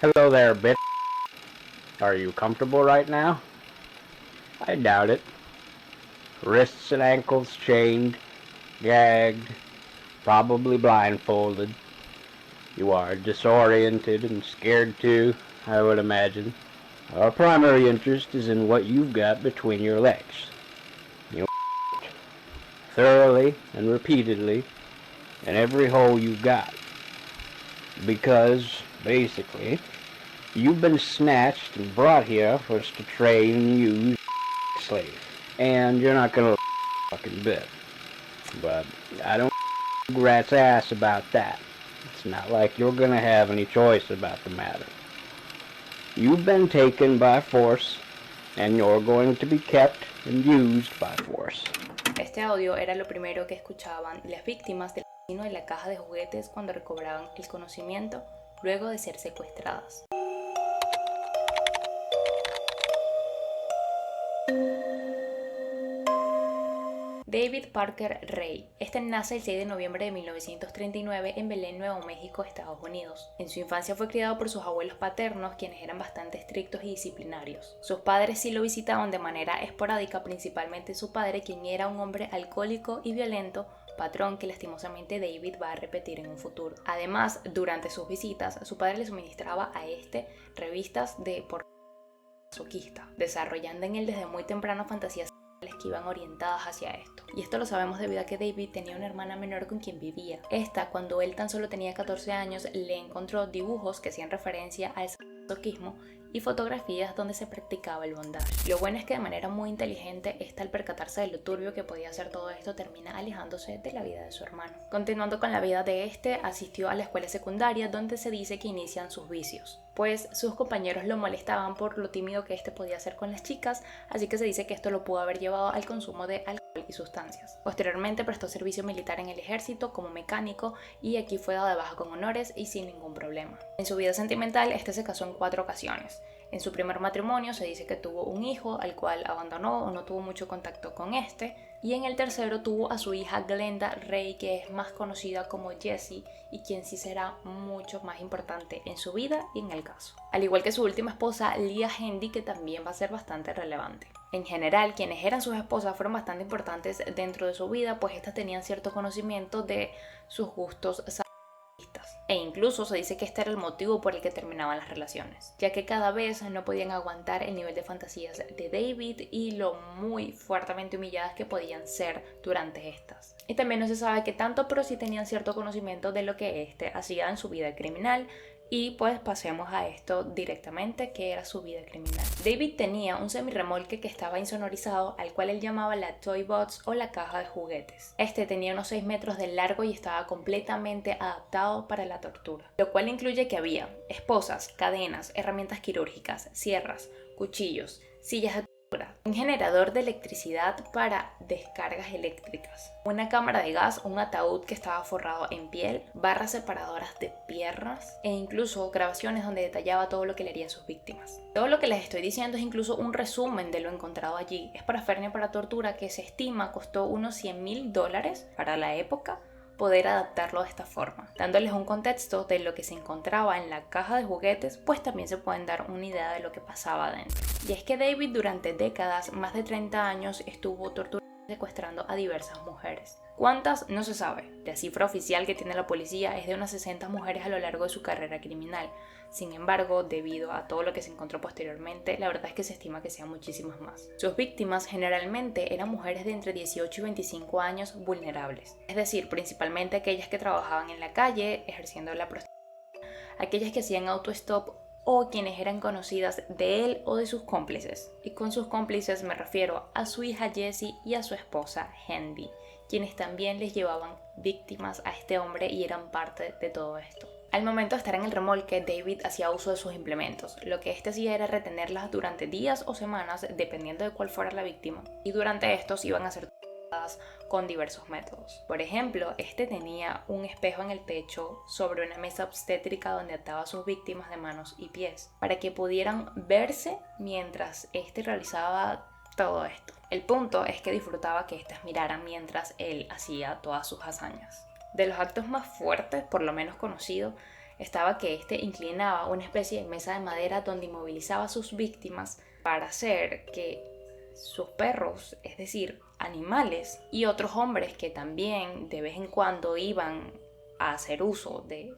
Hello there, bitch. Are you comfortable right now? I doubt it. Wrists and ankles chained, gagged, probably blindfolded. You are disoriented and scared too, I would imagine. Our primary interest is in what you've got between your legs. You thoroughly and repeatedly in every hole you've got. Because, basically, you've been snatched and brought here for us to train and use slave. And you're not gonna fucking bit. But I don't rat's ass about that. It's not like you're gonna have any choice about the matter. You've been taken by force, and you're going to be kept and used by force. Este audio era lo primero que escuchaban las víctimas del asesino de la caja de juguetes cuando recobraban el conocimiento luego de ser secuestradas. David Parker Ray. Este nace el 6 de noviembre de 1939 en Belén, Nuevo México, Estados Unidos. En su infancia fue criado por sus abuelos paternos, quienes eran bastante estrictos y disciplinarios. Sus padres sí lo visitaban de manera esporádica, principalmente su padre, quien era un hombre alcohólico y violento, patrón que lastimosamente David va a repetir en un futuro. Además, durante sus visitas, su padre le suministraba a revistas de masoquista, desarrollando en él desde muy temprano fantasías que iban orientadas hacia esto. Y esto lo sabemos debido a que David tenía una hermana menor con quien vivía. Esta, cuando él tan solo tenía 14 años, le encontró dibujos que hacían referencia al sadomasoquismo y fotografías donde se practicaba el bondage. Lo bueno es que de manera muy inteligente, esta al percatarse de lo turbio que podía hacer todo esto, termina alejándose de la vida de su hermano. Continuando con la vida de asistió a la escuela secundaria, donde se dice que inician sus vicios, pues sus compañeros lo molestaban por lo tímido que podía hacer con las chicas, así que se dice que esto lo pudo haber llevado al consumo de alcohol y sustancias. Posteriormente prestó servicio militar en el ejército como mecánico y aquí fue dado de baja con honores y sin ningún problema. En su vida sentimental, se casó en 4 ocasiones. En su primer matrimonio se dice que tuvo un hijo al cual abandonó o no tuvo mucho contacto con y en el tercero tuvo a su hija Glenda Ray, que es más conocida como Jessie y quien sí será mucho más importante en su vida y en el caso. Al igual que su última esposa, Leah Handy, que también va a ser bastante relevante. En general, quienes eran sus esposas fueron bastante importantes dentro de su vida, pues estas tenían cierto conocimiento de sus gustos e incluso se dice que este era el motivo por el que terminaban las relaciones, ya que cada vez no podían aguantar el nivel de fantasías de David y lo muy fuertemente humilladas que podían ser durante estas. Y también no se sabe qué tanto, pero sí tenían cierto conocimiento de lo que hacía en su vida criminal. Y pues pasemos a esto directamente, que era su vida criminal. David tenía un semirremolque que estaba insonorizado, al cual él llamaba la Toy Box o la caja de juguetes. Tenía unos 6 metros de largo y estaba completamente adaptado para la tortura, lo cual incluye que había esposas, cadenas, herramientas quirúrgicas, sierras, cuchillos, sillas de un generador de electricidad para descargas eléctricas, una cámara de gas, un ataúd que estaba forrado en piel, barras separadoras de piernas e incluso grabaciones donde detallaba todo lo que le haría a sus víctimas. Todo lo que les estoy diciendo es incluso un resumen de lo encontrado allí. Es parafernalia para tortura que se estima costó unos $100,000 para la época poder adaptarlo de esta forma. Dándoles un contexto de lo que se encontraba en la caja de juguetes, pues también se pueden dar una idea de lo que pasaba adentro. Y es que David durante décadas, más de 30 años, estuvo torturando y secuestrando a diversas mujeres. ¿Cuántas? No se sabe. La cifra oficial que tiene la policía es de unas 60 mujeres a lo largo de su carrera criminal. Sin embargo, debido a todo lo que se encontró posteriormente, la verdad es que se estima que sean muchísimas más. Sus víctimas generalmente eran mujeres de entre 18 y 25 años vulnerables, es decir, principalmente aquellas que trabajaban en la calle ejerciendo la prostitución, aquellas que hacían autostop o quienes eran conocidas de él o de sus cómplices. Y con sus cómplices me refiero a su hija Jessie y a su esposa Handy, quienes también les llevaban víctimas a este hombre y eran parte de todo esto. Al momento de estar en el remolque, David hacía uso de sus implementos. Lo que hacía era retenerlas durante días o semanas, dependiendo de cuál fuera la víctima, y durante estos iban a ser tratadas con diversos métodos. Por ejemplo, tenía un espejo en el techo sobre una mesa obstétrica donde ataba a sus víctimas de manos y pies, para que pudieran verse mientras realizaba todo esto. El punto es que disfrutaba que éstas miraran mientras él hacía todas sus hazañas. De los actos más fuertes, por lo menos conocido, estaba que este inclinaba una especie de mesa de madera donde inmovilizaba a sus víctimas para hacer que sus perros, es decir, animales, y otros hombres que también de vez en cuando iban a hacer uso de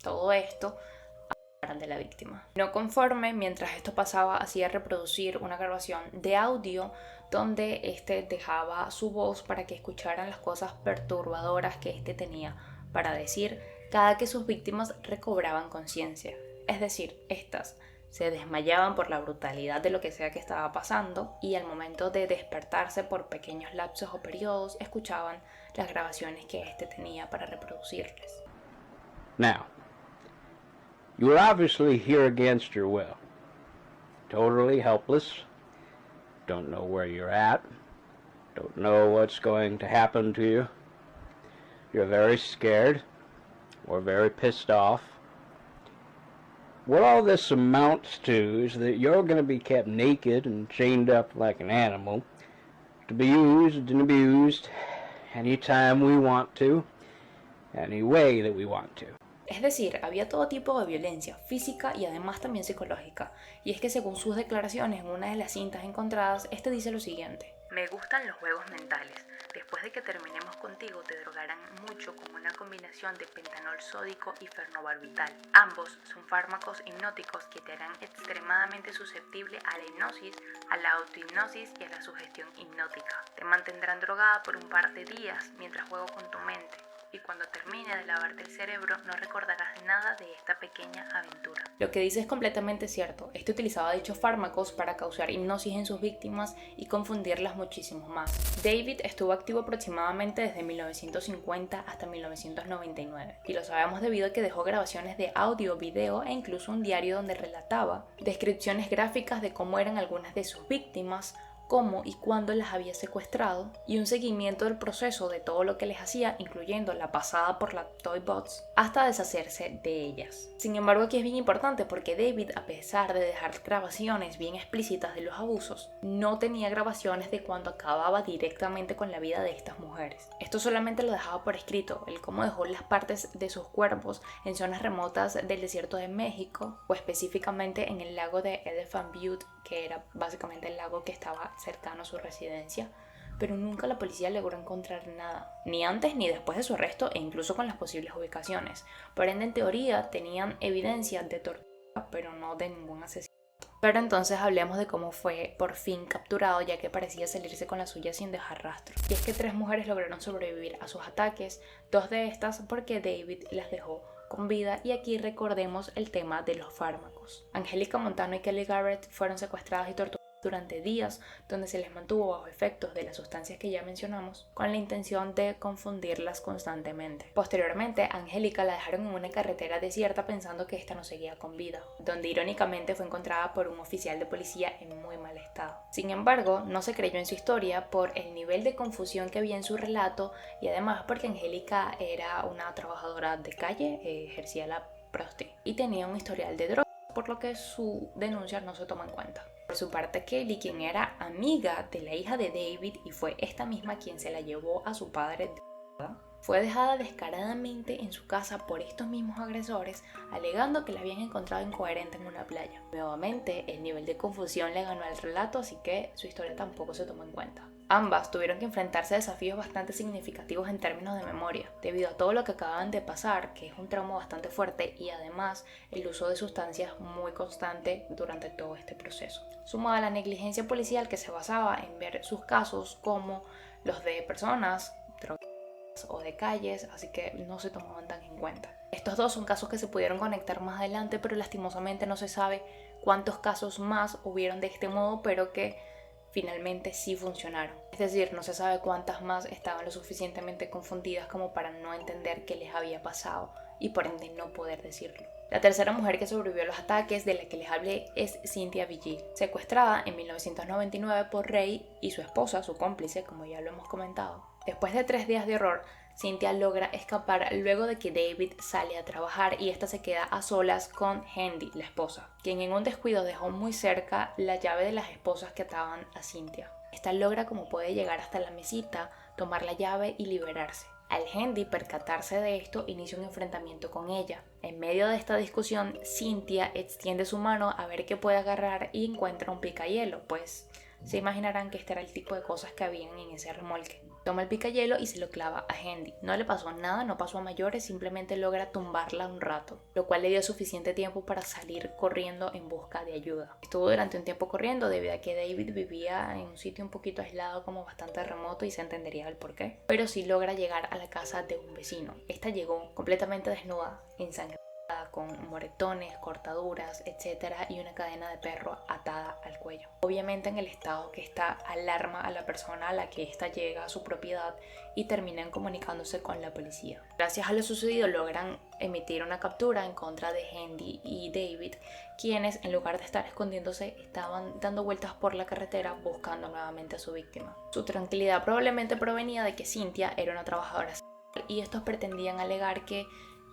todo esto, de la víctima. No conforme, mientras esto pasaba, hacía reproducir una grabación de audio donde este dejaba su voz para que escucharan las cosas perturbadoras que este tenía para decir cada que sus víctimas recobraban conciencia. Es decir, estas se desmayaban por la brutalidad de lo que sea que estaba pasando y al momento de despertarse por pequeños lapsos o periodos escuchaban las grabaciones que este tenía para reproducirles. Now, you were obviously here against your will. Totally helpless. Don't know where you're at. Don't know what's going to happen to you. You're very scared or very pissed off. What all this amounts to is that you're going to be kept naked and chained up like an animal to be used and abused anytime we want to, any way that we want to. Es decir, había todo tipo de violencia física y además también psicológica. Y es que según sus declaraciones en una de las cintas encontradas, este dice lo siguiente: me gustan los juegos mentales. Después de que terminemos contigo te drogarán mucho con una combinación de pentanol sódico y fenobarbital. Ambos son fármacos hipnóticos que te harán extremadamente susceptible a la hipnosis, a la autohipnosis y a la sugestión hipnótica. Te mantendrán drogada por un par de días mientras juego con tu mente. Y cuando termine de lavarte el cerebro no recordarás nada de esta pequeña aventura. Lo que dice es completamente cierto. Este utilizaba dichos fármacos para causar hipnosis en sus víctimas y confundirlas muchísimo más. David estuvo activo aproximadamente desde 1950 hasta 1999 y lo sabemos debido a que dejó grabaciones de audio, video e incluso un diario donde relataba descripciones gráficas de cómo eran algunas de sus víctimas, cómo y cuándo las había secuestrado y un seguimiento del proceso de todo lo que les hacía, incluyendo la pasada por la Toy Box, hasta deshacerse de ellas. Sin embargo, aquí es bien importante porque David, a pesar de dejar grabaciones bien explícitas de los abusos, no tenía grabaciones de cuando acababa directamente con la vida de estas mujeres. Esto solamente lo dejaba por escrito, el cómo dejó las partes de sus cuerpos en zonas remotas del desierto de México o específicamente en el lago de Elephant Butte, que era básicamente el lago que estaba cercano a su residencia, pero nunca la policía logró encontrar nada, ni antes ni después de su arresto e incluso con las posibles ubicaciones. Por ende, en teoría, tenían evidencia de tortura, pero no de ningún asesinato. Pero entonces hablemos de cómo fue por fin capturado, ya que parecía salirse con la suya sin dejar rastro. Y es que 3 mujeres lograron sobrevivir a sus ataques, 2 de estas porque David las dejó con vida, y aquí recordemos el tema de los fármacos. Angélica Montano y Kelly Garrett fueron secuestradas y torturadas durante días, donde se les mantuvo bajo efectos de las sustancias que ya mencionamos, con la intención de confundirlas constantemente. Posteriormente, Angélica la dejaron en una carretera desierta pensando que esta no seguía con vida, donde irónicamente fue encontrada por un oficial de policía en muy mal estado. Sin embargo, no se creyó en su historia por el nivel de confusión que había en su relato y además porque Angélica era una trabajadora de calle, ejercía la prosti y tenía un historial de drogas, por lo que su denuncia no se toma en cuenta. Por su parte, Kelly, quien era amiga de la hija de David y fue esta misma quien se la llevó a su padre, fue dejada descaradamente en su casa por estos mismos agresores, alegando que la habían encontrado incoherente en una playa. Nuevamente, el nivel de confusión le ganó al relato, así que su historia tampoco se tomó en cuenta. Ambas tuvieron que enfrentarse a desafíos bastante significativos en términos de memoria, debido a todo lo que acababan de pasar, que es un trauma bastante fuerte, y además el uso de sustancias muy constante durante todo este proceso. Sumada a la negligencia policial que se basaba en ver sus casos como los de personas drogadas o de calles, así que no se tomaban tan en cuenta. Estos 2 son casos que se pudieron conectar más adelante, pero lastimosamente no se sabe cuántos casos más hubieron de este modo, pero que finalmente sí funcionaron. Es decir, no se sabe cuántas más estaban lo suficientemente confundidas como para no entender qué les había pasado y por ende no poder decirlo. La tercera mujer que sobrevivió a los ataques de la que les hablé es Cynthia Vigil, secuestrada en 1999 por Ray y su esposa, su cómplice, como ya lo hemos comentado. Después de 3 días de horror, Cynthia logra escapar luego de que David sale a trabajar y esta se queda a solas con Handy, la esposa, quien en un descuido dejó muy cerca la llave de las esposas que ataban a Cynthia. Esta logra como puede llegar hasta la mesita, tomar la llave y liberarse. Al Hendy percatarse de esto, inicia un enfrentamiento con ella. En medio de esta discusión, Cynthia extiende su mano a ver qué puede agarrar y encuentra un picahielo, pues se imaginarán que este era el tipo de cosas que habían en ese remolque. Toma el picahielo y se lo clava a Hendy. No le pasó nada, no pasó a mayores, simplemente logra tumbarla un rato, lo cual le dio suficiente tiempo para salir corriendo en busca de ayuda. Estuvo durante un tiempo corriendo debido a que David vivía en un sitio un poquito aislado, como bastante remoto, y se entendería el porqué. Pero sí logra llegar a la casa de un vecino. Esta llegó completamente desnuda, ensangrentada, con moretones, cortaduras, etc. y una cadena de perro atada al cuello. Obviamente en el estado que está, alarma a la persona a la que ésta llega a su propiedad y terminan comunicándose con la policía. Gracias a lo sucedido logran emitir una captura en contra de Hendy y David, quienes en lugar de estar escondiéndose estaban dando vueltas por la carretera buscando nuevamente a su víctima. Su tranquilidad probablemente provenía de que Cynthia era una trabajadora sexual y estos pretendían alegar que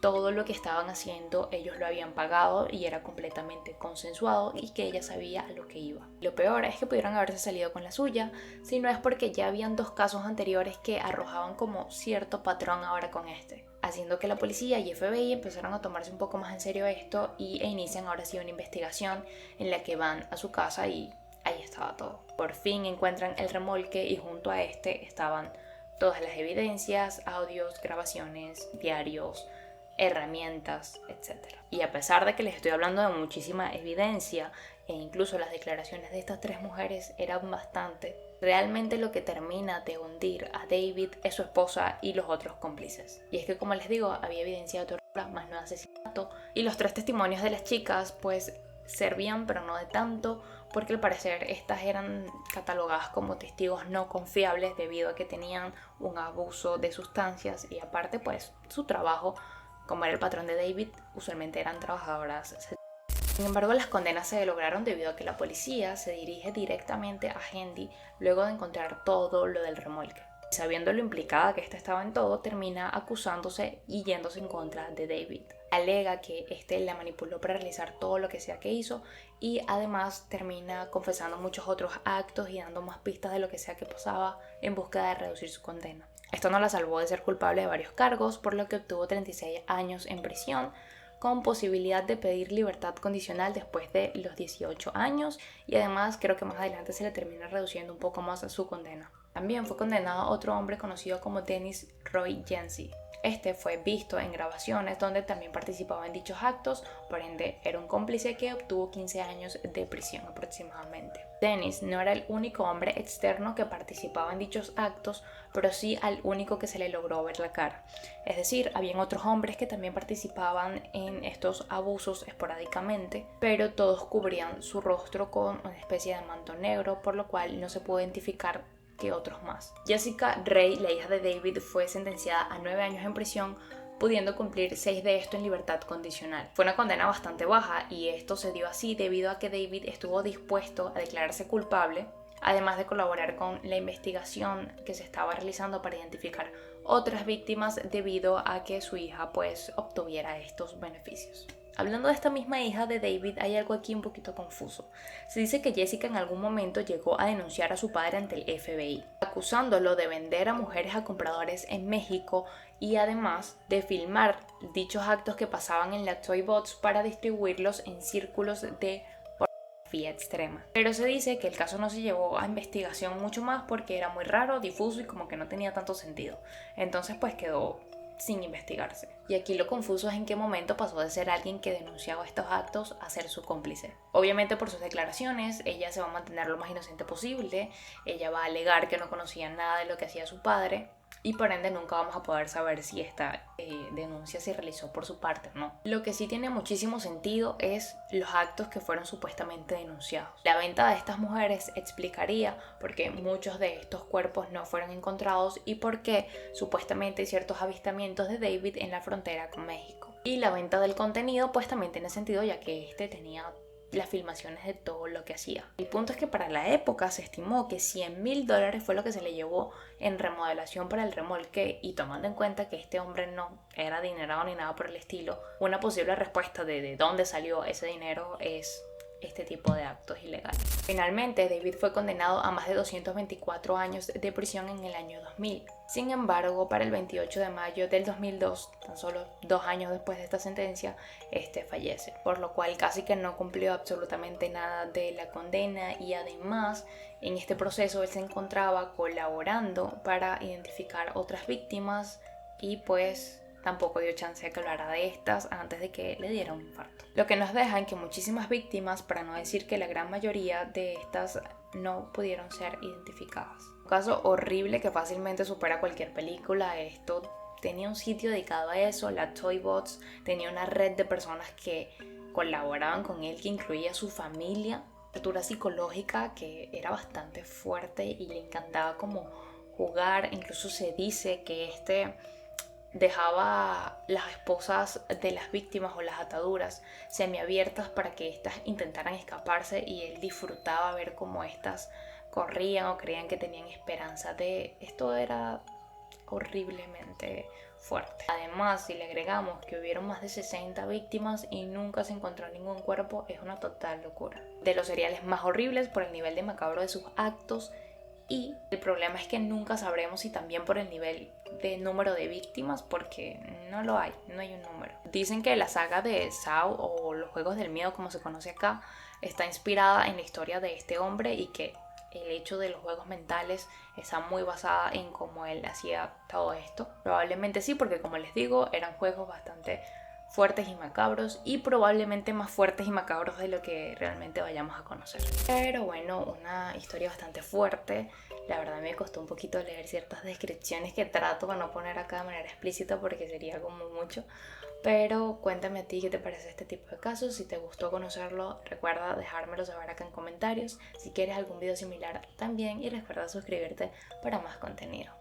todo lo que estaban haciendo ellos lo habían pagado y era completamente consensuado y que ella sabía a lo que iba. Lo peor es que pudieron haberse salido con la suya, si no es porque ya habían 2 casos anteriores que arrojaban como cierto patrón ahora con este, haciendo que la policía y FBI empezaron a tomarse un poco más en serio esto e inician ahora sí una investigación en la que van a su casa y ahí estaba todo. Por fin encuentran el remolque y junto a este estaban todas las evidencias, audios, grabaciones, diarios, herramientas, etc. Y a pesar de que les estoy hablando de muchísima evidencia e incluso las declaraciones de estas 3 mujeres eran bastante, realmente lo que termina de hundir a David es su esposa y los otros cómplices. Y es que, como les digo, había evidencia de tortura más no de asesinato, y los 3 testimonios de las chicas pues servían, pero no de tanto, porque al parecer estas eran catalogadas como testigos no confiables debido a que tenían un abuso de sustancias y aparte pues su trabajo, como era el patrón de David, usualmente eran trabajadoras. Sin embargo, las condenas se lograron debido a que la policía se dirige directamente a Hendy luego de encontrar todo lo del remolque. Sabiendo lo implicada que ésta estaba en todo, termina acusándose y yéndose en contra de David. Alega que éste la manipuló para realizar todo lo que sea que hizo y además termina confesando muchos otros actos y dando más pistas de lo que sea que pasaba en búsqueda de reducir su condena. Esto no la salvó de ser culpable de varios cargos, por lo que obtuvo 36 años en prisión, con posibilidad de pedir libertad condicional después de los 18 años y además creo que más adelante se le termina reduciendo un poco más su condena. También fue condenado otro hombre conocido como Dennis Roy Yancey. Este fue visto en grabaciones donde también participaba en dichos actos, por ende era un cómplice que obtuvo 15 años de prisión aproximadamente. Dennis no era el único hombre externo que participaba en dichos actos, pero sí al único que se le logró ver la cara. Es decir, habían otros hombres que también participaban en estos abusos esporádicamente, pero todos cubrían su rostro con una especie de manto negro, por lo cual no se pudo identificar que otros más. Jessica Ray, la hija de David, fue sentenciada a 9 años en prisión, pudiendo cumplir 6 de esto en libertad condicional. Fue una condena bastante baja y esto se dio así debido a que David estuvo dispuesto a declararse culpable, además de colaborar con la investigación que se estaba realizando para identificar otras víctimas debido a que su hija pues obtuviera estos beneficios. Hablando de esta misma hija de David, hay algo aquí un poquito confuso. Se dice que Jessica en algún momento llegó a denunciar a su padre ante el FBI, acusándolo de vender a mujeres a compradores en México y además de filmar dichos actos que pasaban en la Toy Box para distribuirlos en círculos de pornografía extrema. Pero se dice que el caso no se llevó a investigación mucho más porque era muy raro, difuso y como que no tenía tanto sentido. Entonces pues quedó sin investigarse. Y aquí lo confuso es en qué momento pasó de ser alguien que denunciaba estos actos a ser su cómplice. Obviamente por sus declaraciones ella se va a mantener lo más inocente posible, ella va a alegar que no conocía nada de lo que hacía su padre y por ende nunca vamos a poder saber si esta denuncia se realizó por su parte o no. Lo que sí tiene muchísimo sentido es los actos que fueron supuestamente denunciados. La venta de estas mujeres explicaría por qué muchos de estos cuerpos no fueron encontrados y por qué supuestamente hay ciertos avistamientos de David en la frontera con México. Y la venta del contenido pues también tiene sentido ya que este tenía las filmaciones de todo lo que hacía. El punto es que para la época se estimó que $100,000 fue lo que se le llevó en remodelación para el remolque y tomando en cuenta que este hombre no era adinerado ni nada por el estilo, una posible respuesta de dónde salió ese dinero es este tipo de actos ilegales. Finalmente, David fue condenado a más de 224 años de prisión en el año 2000. Sin embargo, para el 28 de mayo del 2002, tan solo 2 años después de esta sentencia, fallece, por lo cual casi que no cumplió absolutamente nada de la condena y además en este proceso él se encontraba colaborando para identificar otras víctimas y pues tampoco dio chance de que hablara de estas antes de que le diera un infarto. Lo que nos deja en que muchísimas víctimas, para no decir que la gran mayoría de estas, no pudieron ser identificadas. Un caso horrible que fácilmente supera cualquier película. Esto tenía un sitio dedicado a eso, la Toy Bots, tenía una red de personas que colaboraban con él, que incluía a su familia, tortura psicológica que era bastante fuerte y le encantaba como jugar. Incluso se dice que dejaba las esposas de las víctimas o las ataduras semiabiertas para que éstas intentaran escaparse y él disfrutaba ver cómo éstas corrían o creían que tenían esperanza de... Esto era horriblemente fuerte. Además, si le agregamos que hubieron más de 60 víctimas y nunca se encontró ningún cuerpo, es una total locura. De los seriales más horribles por el nivel de macabro de sus actos, y el problema es que nunca sabremos si también por el nivel de número de víctimas, porque no lo hay, no hay un número. Dicen que la saga de Saw o los juegos del miedo como se conoce acá está inspirada en la historia de este hombre y que el hecho de los juegos mentales está muy basada en cómo él hacía todo esto. Probablemente sí, porque como les digo, eran juegos bastante fuertes y macabros y probablemente más fuertes y macabros de lo que realmente vayamos a conocer. Pero bueno, una historia bastante fuerte. La verdad me costó un poquito leer ciertas descripciones que trato de no poner acá de manera explícita porque sería como mucho. Pero cuéntame a ti qué te parece este tipo de casos. Si te gustó conocerlo, recuerda dejármelo saber acá en comentarios. Si quieres algún video similar también, y recuerda suscribirte para más contenido.